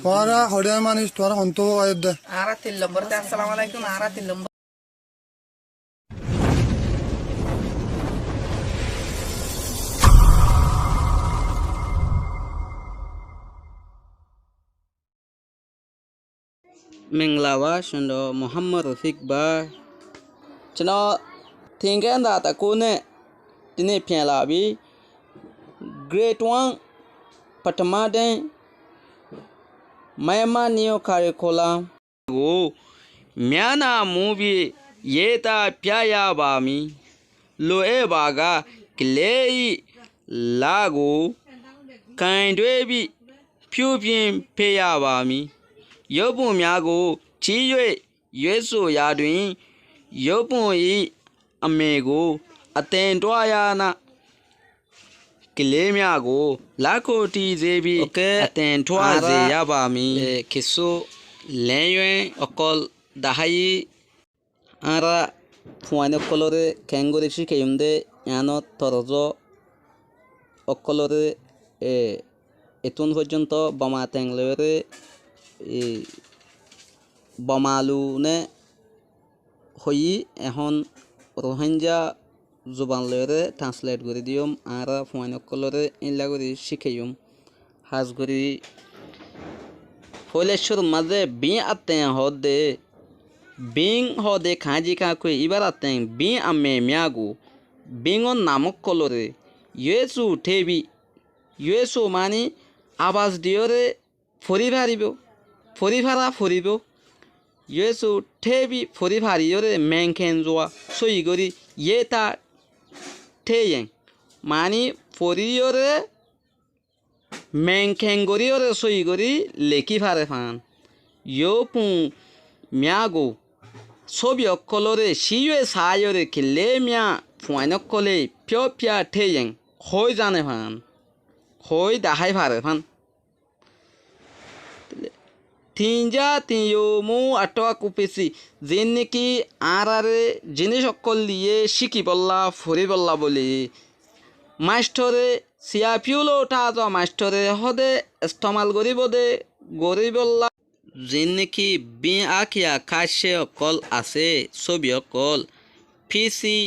তোরা হরিয়া মানুষ তোরা অন্ত অযোধ্যা আরা 3 নম্বর আসসালামু আলাইকুম আরা 3 নম্বর Menglawa shundo Muhammad Rafiq ba chano thinken da ta ko ne tine phyan la bi grade 1 patama den mayama neo curriculum go myana movie yeta pyaya ba mi lo e ba ga klei la go kain dwe bi phyu pyin phe ya ba miရုပ်ပုံများကိုချီး၍ရွေးဆိုရာတွင်ရုပ်ပုံ၏အမေကိုအသင်တွားရနာကလေးများကိုလက်ကိုတီးစေပြီးအသင်တွားစေရပါမည်ခိဆုလဲရွင်အကောဒါဟိအာရာဖွာနကလောရဲကန်ဂိုရရှိကေယုံဒေညာနောတော်ဇောအကလောရဲএতন পর্যন্ত বোমা ট্যাংলেরে বোমালু নে হই এখন Rohingya জুবান লরে translate করে দিম আর ফোয়ানকলরে in-law করে শিখাইম হাজ করি ফলেশ্বর মাঝে বি আতে হদে বিং হদে খাজি কাকু এবার আতে বি আমে মিয়াগু বিংন নামক কলরে ইয়েসু ঠেবি ইয়েসু মানি আবাস দিয়রে ফরিভারা ফরিব ইয়েসু ঠেবি ফরিভারিয়রে মেংখেন জোয়া সই করি ইয়েতা ঠেয়েং মানি ফরিয়রে মেংখেন গরিয়রে সই করি লেখি ফারে ফান ইয়ো পুং মিয়াগো ছবি অকলরে সিয়ে সায়রে খেলে মিয়া ফুয়াইনকলে পিয়া ঠেয়েং হই জানে ফান হই দাহাই ফারে ফান তিনজা তিনয়ো মু আটোয়া কুপেছি যেন নাকি আরে জিনিস অকল দিয়ে শিখি বললা ফুরি বললা বলি মাস্টরে সিয়াফিউলো উঠা যাওয়া মাস্টরে হদে ইস্তেমাল গরিব দে গরিবল্লা যেন নাকি বি আখিয়া কাশে অকল আছে ছবি অকল ফিসি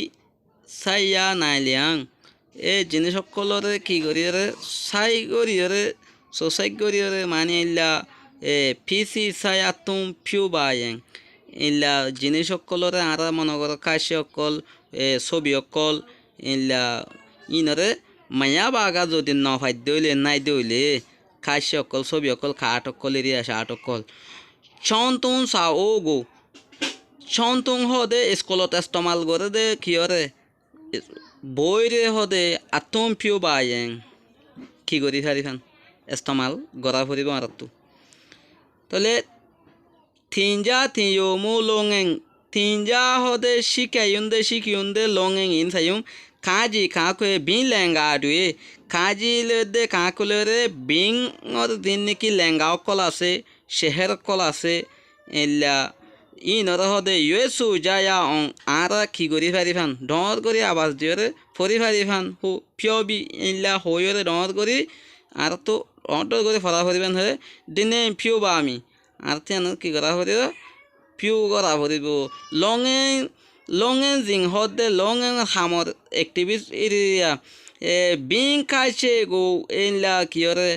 সাইয়া নাইলিয়াং এ জিনিস অকলরে কি করিয়রে সাই করিয়রে সোসাই করিয়রে মানে ইল্লা ফিসি সায়াতুম ফিউ বায়েং ইল্লা জিনিস অকলরে আর মনে কর কাশি অকল ছবি অকল ইল্লা ইনরে মায়া বাগা যদি নফাই দইলে নাই দইলে কাশি অকল ছবি অকল খাট অকল এরিয়া শাট অকল চন্তুং সা ও গো চন্তুং হদে স্কুলত ইস্তেমাল করে দে কিয়রে বইরে হদে আতুম ফিউ বায়েং কি করি ফারি খান ইস্তেমাল গড়া ফুরিব আরতো তাহলে তিনজা তিনয়ো মু লঙেং তিনজা হদে শিকিউন্দে লঙেং ইন সাইম কাজি কাকুয়ে বিং লেঙ্গা আডুয়ে কাজি লেদে কাকুলরে বিং অর দিন নাকি লেঙ্গা অকল আছে শেহের অকল আছে এলা ইনর হদে ইয়েসু যায়া অং আরা কি করি ফারি ফান ডর করি আবাস দিয়রে ফরি ফারি ফান হু পিয়বি ইল্লা হইরে ডর করি আর তো অর্ডার করে ফরা ফরিবেন হয়ে দিনে ফিউ বা আমি আর তেন কি করা ফরিব ফিউ করা ফরিব লঙেন জিং হদে লঙেন হামর এক্টিভিস এরিয়া বিং কাছে গো এনলা কিয়রে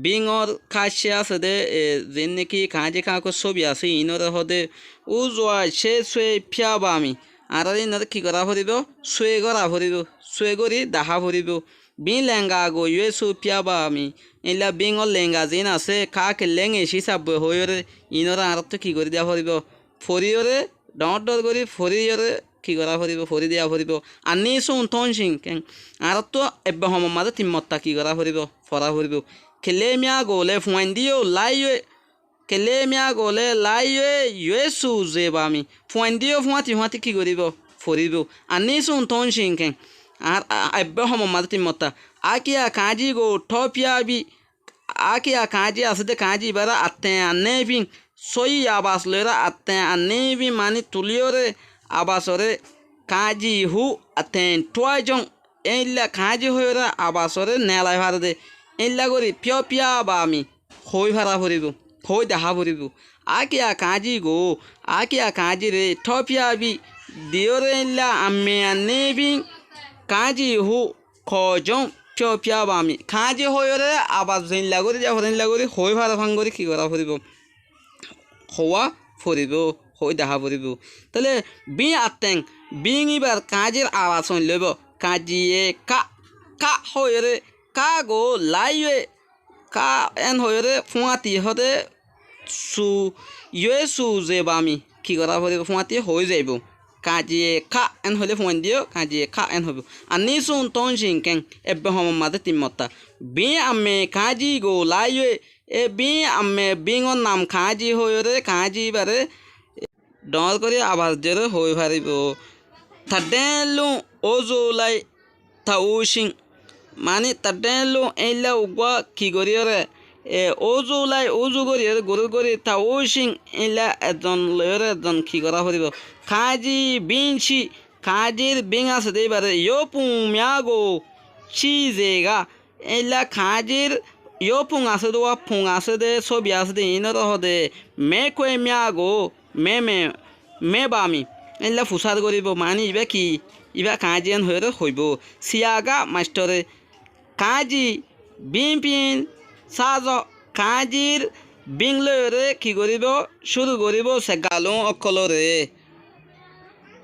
বিংর কাছে আছে দে যেন নাকি কাজে কাকো ছবি আছে ইনরে হদে উজোয়া সে ফিয়া বা আমি আর ইনরে কি করা ফরিব শুয়ে করা ফরিব শুয়ে করি দাহা ফরিব বিং লেঙ্গা গো ইয়েসু পিয়াবা আমি ইলা বিংর লেঙ্গা যেন আছে কাকে লেঙে হিসাব হইরে ইনরা আর তো কি করে দেওয়া ফরিব ফরিয়রে ডর করি ফরিয়রে কি করা ফরিব ফরি দেওয়া ফরিব আনি শুন থন সিং আর তো এবে হম মাঝে তিমত্তা কি করা ফরিব ফরা ফরিব খেলে মিয়া গোলে ফুয়াইন দিও লাইয়ে খেলে মিয়া গোলে লাইয়ে ইয়েসু জেবা আমি ফুয়াইন দিও ফুয়াতি কি করিব ফরিব আনি শুন থন সিং আর এবে হম মাঝে তিমত্তা আকিয়া কাজি গো ঠপিয়া বি আকিয়া কাজি আসতে কাজি বেড়া আতে আনে বিং সই আবাস লরা আতে আনে বি মানে তুলিয়রে আবাসরে কাজি হু আতে টয়জং এইলা কাজি হইরা আবাসরে নেলাই ভার দে এইলা করি পিয়া বা আমি হই ভাড়া ফুরিব হই দেখা ফুরিব আকিয়া কাজি গো আকিয়া কাজি রে ঠপিয়া বি দিওরে ইল্লা আম্মে আনেবি কাজি হু খজং পিয়া বামি কাজি হইরে আবার যেন লাগরি যা হরেন লাগরি হই ভাড়া ভাঙ্গরি কি করা ফুরিব হওয়া ফুরিব হই দেখা ফুরিব তাহলে বি আতেং বিং ইবার কাজের আওয়াজ শুন লইব কাজিয়ে কা কা হইরে কা গো লাইয়ে কা এন হইরে ফুয়াতি হতে সু ইয়ে সু যে বামি কি করা ফুরিব ফুয়াতি হই যাইব কাজিয়ে কা এন হইলে ফুয়ান দিও কাজিয়ে কা এন হইব আনি শুন তন সিংকেং এবে হম মাদে তিমতা B আম্মে Kazi go লাইয়ে A B আম্মে বিঙর নাম কাজি হইরে কাজি বারে ডল করে আবাস জেরে হই পারিব থাডেলু ওজোলাই থাউশিং মানে থাডেলু এইলা উগা কি করিয়রে ওজোলাই ওজু করিয়রে গরু করি থাউশিং এইলা এজন লয়রে এজন কি করা পারিব কাজি বিনছি কাজির বিং আছে দেবারে ইয়ো পুমিয়াগো চিজেগা এইলা কাজির ইয়ো পুং আছে দোয়া পুং আছে দে ছবি আছে দে ইনর হদে মে কই মিয়াগো মে বামি এলা ফুসাদ করিব মানি ইবা কি ইবা কাজিয়ান হইরে হইব সিয়াগা মাস্টরে কাজি বিন সাজ কাজির বিং লয়রে কি করিব শুরু করিব সে গালো অকলরে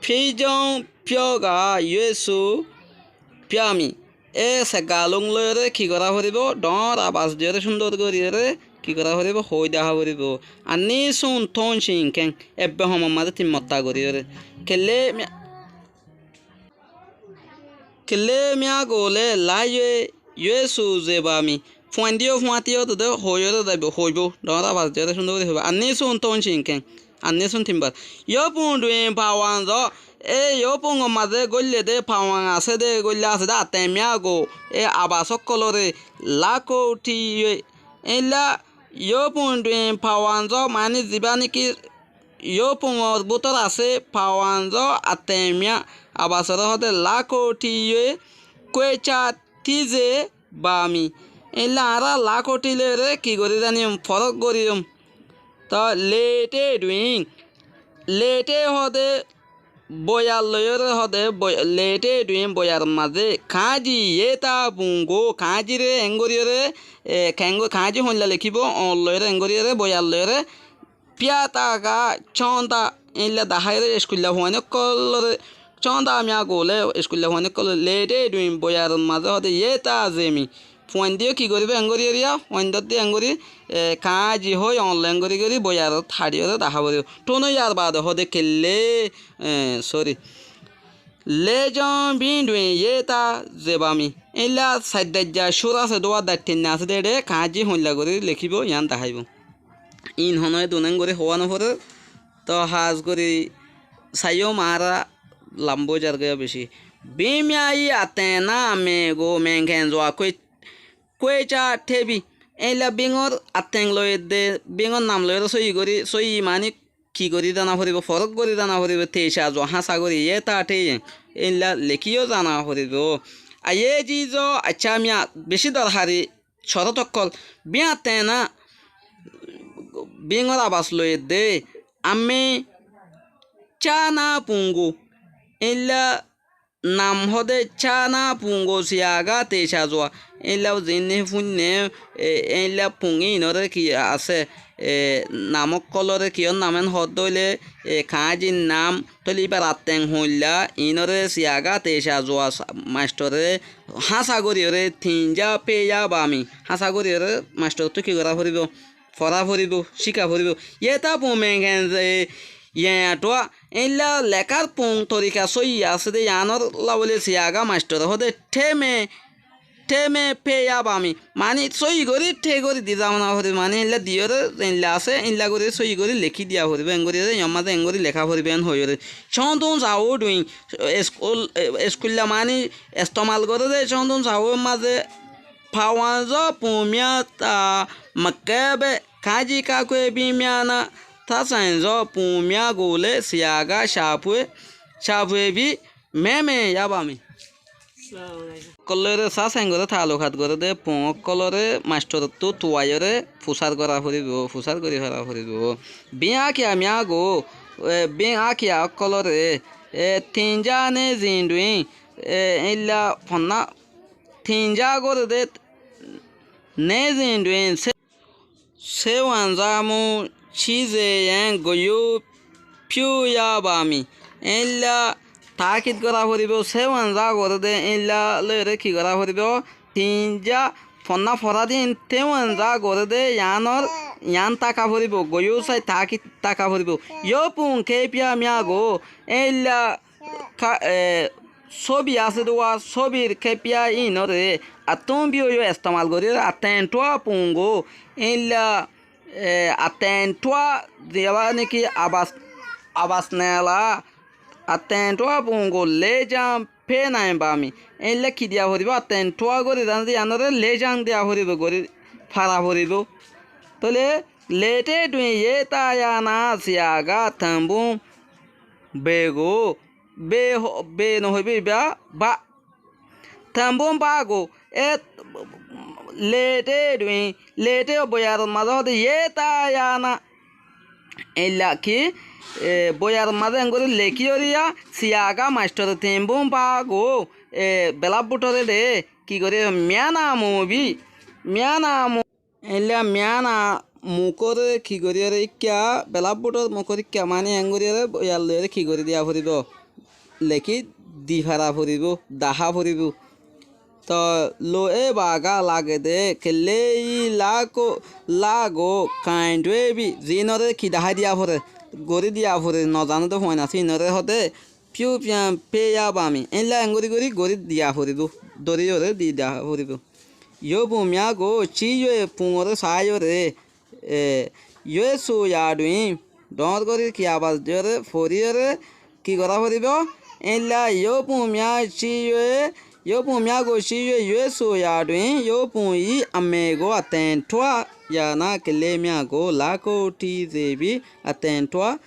ফিজং পিয়গা ইয়েসু পিয়ামি এ সে গালং লয়রে কি করা হরিব ডর আবাস দিয়ে সুন্দর করিরে কি করা হরিব হই দেখা হরিব আনি শুন থন সিং কেং এবে হম মাদে তিমত্তা করিরে কেলে মিয়া গোলে লাইয়ে ইয়েসু জেবামি ফুয়াতিও তো হইরে দাইব হইব ডর আবাস দিয়ে সুন্দর করি হইব আনি শুন থন সিং কেং আনি শুন তিমবার ইয়ো পুন দুই পাওয়ান জ এ ইয়ো পুং মাঝে গল্লে দে পাওয়ান আছে দে গল্লে আছে দা তেমিয়া গো এ আবাসক কলরে লাখো উঠি এলা ইয়ো পুন দুই পাওয়ান জ মানে যিবা নেকি ইয়ো পুঙর বুতর আছে পাওয়ান জ আতেমিয়া আবাসর হতে লাখো উঠি কুয়েচা তিজে বামি এলা আরা লাখো উঠিলে রে কি করি জানিম ফরক করিম তো লেটে হদে বয়ার লয়রে হদে লেটে ডুইম বয়ার মাঝে কাজি এটা বুঙ্গো কাজি রে এঙ্গরিয়রে কাজি হইলা লিখিব লয়রে এঙ্গরিয়রে বয়ার লয়রে পিয়াতা গা চন্দা ইলা দাহাইরে স্কুল্লা হওয়ানে কলরে চন্দা আমি আগলে স্কুল্লা হওয়ানে কল লেটে ডুইম বয়ার মাঝে হদে এটা জেমি ফোন দিয়ে কি করবে এঙ্গরিয়া ওয়াইন্ডার দিয়ে এঙ্গরি কাজি হই অনলাইন করি বয়ার থাড়িয়ে দেখা বলি টোনো ইয়ার বাদ হদে কেলে সরি লেজন বিন্ডুই এটা জেবামি এলা সাইডা সুর আছে দোয়া দাঁড়িয়ে না আছে দে কাজি হইলা করে লিখিব ইয়ান দেখাইব ইন হনয় দুনাং করে হওয়া নপরে তো হাজ করি চাইও মারা লাম্বো যার গয়া বেশি বিমিয়াই আতে না মে গো মেঘেন যোৱা কুয়েচা ঠেবি এইলা বিঙর আতেং লই দে বিঙর নাম লই সই মানে কি করি দানা ফুরিব ফরক করি দানা ফুরিব তেইশা যো হাসা করি এটা ঠে এইলা লেখিও জানা ফুরিব আয়ে জিজ আচ্ছা মিয়া বেশি দরকারি শরতকল বিয়াতে না বিঙর আবাস লই দে আমি চা না পুঙ্গু এইলা নাম হদে চা না পুঙ্গো সিয়াগা তেইশা যোৱা এইলাও যেনে ফুনে এইলা পুঙি ইনরে কি আছে নামক কলরে কিয়র নামেন হদ দইলে কাজির নাম তলি এবার আতেং হইলা ইনরে সিয়াগা তেইশা যোৱা মাস্টরে হাসা করিয়রে থিনজা পেয়া বামি হাসা করিয়রে মাস্টর তো কি করা ফুরিব ফরা ফুরিব শিকা ফুরিব এটা পুমেঘেন যে ইয়াটোয়া এইলা লেখার পুং তরিকা সই আছে দে ইয়ানর লাবলে সিয়াগা মাস্টর হদে ঠেমে পেয়া বামি মানে সই করি ঠে করি দি যাও না হরে মানে ইলা দিয়রে ইলা আছে ইলা করে সই করে লিখি দিয়া হরিবে এঙ্গরি ইয়ামাদে এঙ্গরি লেখা হরিবে এন হইরে চন্দন যাও ডুই স্কুল মানে ইস্তেমাল করে দে চন্দন যাও মাঝে ফাওয়াজ পুমিয়া তা মক্কাবে কাজি কাকুয়ে বিমিয়ানা তা সাইনজ পুমিয়া গোলে সিয়াগা শাপুয়ে বি মে ইয়াবামি কলরে চা চেংগরে থালো খাত করে দে পঙক কলরে মাষ্টরতো তুয়াইরে ফুসার করা ফুরিব ফুসার কৰি ফেৰা ফুৰিব বিয়া কিয়া মিয়া গো বিয়া কিয়া কলরে তিনজা নে জিন্দুই ইল্লা ফন্না তিনজা করে দে নে জিন্দুই se wanzamu chize yan goyo piuya bami illa takit kora horibo se wanza gorde illa lere ki kora horibo tinja fonna foradin te wanza gorde yanor yan taka horibo goyo sai takit taka horibo yo pun kepia miago illa ka sobi asidwa sobir kepia inore atombio yo istemal gori atento pungo illa atento devane ki abas nela atento pungo lejam penai bami illa ki dia horibo atento gori dandi anore lejam dia horibo gori fara horibo tole lete dui yeta yana siaga tambu bego be no hoibe ba tambum bago et lete boyar mazode yeta yana illa ki boyar mazen gori lekioriya siaga master tambum bago belabutore de ki gori miana illa miana mukore ki gori re kya belabutor mukore kya mani angori re boyar ki gori dia furibo লেখি দি ফেরা ফুরিব দাহা ফুরিব তো লো এ বাগা লাগে দে কেলে ই লাগো কাইন্ডে B জিনরে কি দাহা দিয়া ফুরে গরি দিয়া ফুরে নজানো তো হয় না সিনরে হতে পিউ পিয়াম পেয়া বামি এলা এঙ্গরি গরি দিয়া ফুরিব দরি ওরে দি দাহা ফুরিব ইয়ো বুমিয়া গো চিয়ে পুঙরে সায়রে ইয়ে সুয়াডুই ডর গরি কি আবাজ জরে ফরিরে কি করা ফুরিব illa yo pun mya go chi yue so ya twin yo pun yi ame go aten twa ya na kele mya go la ko ti ze bi aten twa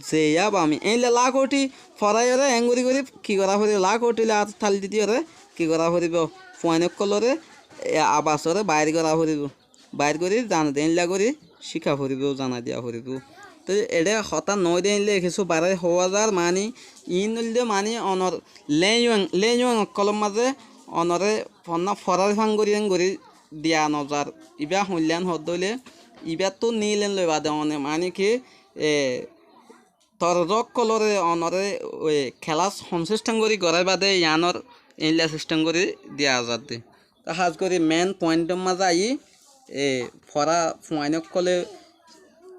ze ya ba mi illa la ko ti fora yore enguri gori ki kora hori la ko ti la thal diti yore ki kora hori bo phone kolore abasore বাইর করা হরিব বাইর করি জানা দেন লা করি শিখা হরিব জানা দিয়া হরিব তো এডে হতা নয় দিন লিখেছো 12,000 মানি ইনলদে মানি অনর লেয়ং কলম মাঝে অনরে ফন্না ফরার ফাঙ্গরিয়ান গরি দিয়া নজার ইবা হইলান হদলে ইবা তো নিলেন লই বাদে অনে মানি কি তরজক কলরে অনরে ওই খেলা সংসিস্টেম গরি গরাই বাদে ইয়ানর ইনলা সিস্টেম গরি দিয়া যাতে তা হাজ করি মেন পয়েন্ট মাঝে আই ফরা ফুয়াইনক কলে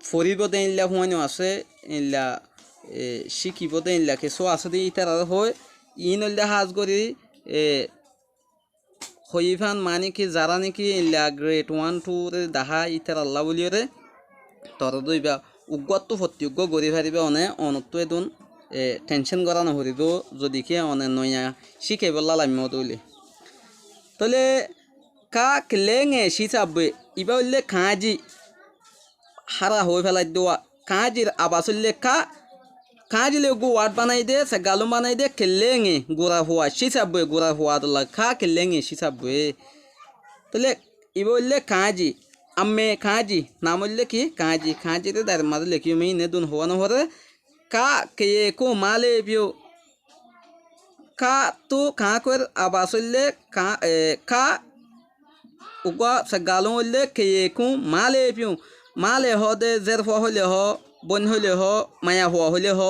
ফরিব দেইলা ফুয়াইনো আছে ইনলা শিকিব দেইলা কিছু আছে দি ইতার হয় ইনলদে হাজ করি হইফান মানে কি যারা নাকি ইনলা গ্রেড 1 2 রে দাহা ইতার আল্লাহ বলিরে তর দইবা উগ্গত ফত্যুগ্গ গরি ফারিবে অনে অনত্ব এদুন টেনশন করা না হরিব যদি কি অনে নয়া শিখে বললা লামিও দইলে তলে কা ক্লেঙে হিসাবে ইবা হইলে খাঁজি হারা হয়ে ফেলাই দেওয়া কাঁজির আবাস হইলে কাঁজিলে গো ওয়ার্ড বানাই দে সে গালু বানাই দে খেলেঙে গোড়া হওয়া হিসাবে গোড়া হওয়া তোলা খেলেঙে হিসাবে তাহলে ইবা হইলে কাঁজি আম্মে কাঁজি নাম হইলে কি কাঁজিতে তার মাঝে লেখি মেয়ে নেদুন হওয়া না হরে কা কে কো মালে পিও কা তো কাঁকের আবাস হইলে কা উগা সে গালু হইলে কে কো মালে পিও মালে হ দে জের হওয়া হইলে হ বন হইলে হ মায়া হওয়া হইলে হ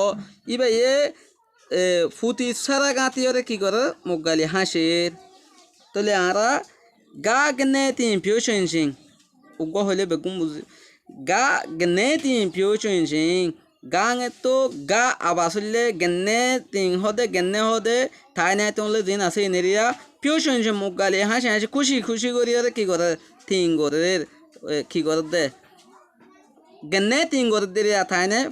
ইবা ফুটি সারা গাঁতি ওরে কি করে মুখ গালি হাসের তাহলে আরা গা গনে তিন পিও সিং উগা হইলে বেগুম বুঝি গা গনে তিন পিও সিং গাঙে তো গা আবাস হইলে গেনে তিন হদে গেনে হদে ঠাই নাই তোলে দিন আছে নেরিয়া পিও সিং মুখ গালি হাসে হাসে খুশি করি ওরে কি করে তিন করে কি করে দে গেনে তিন করে দিয়ে থাই না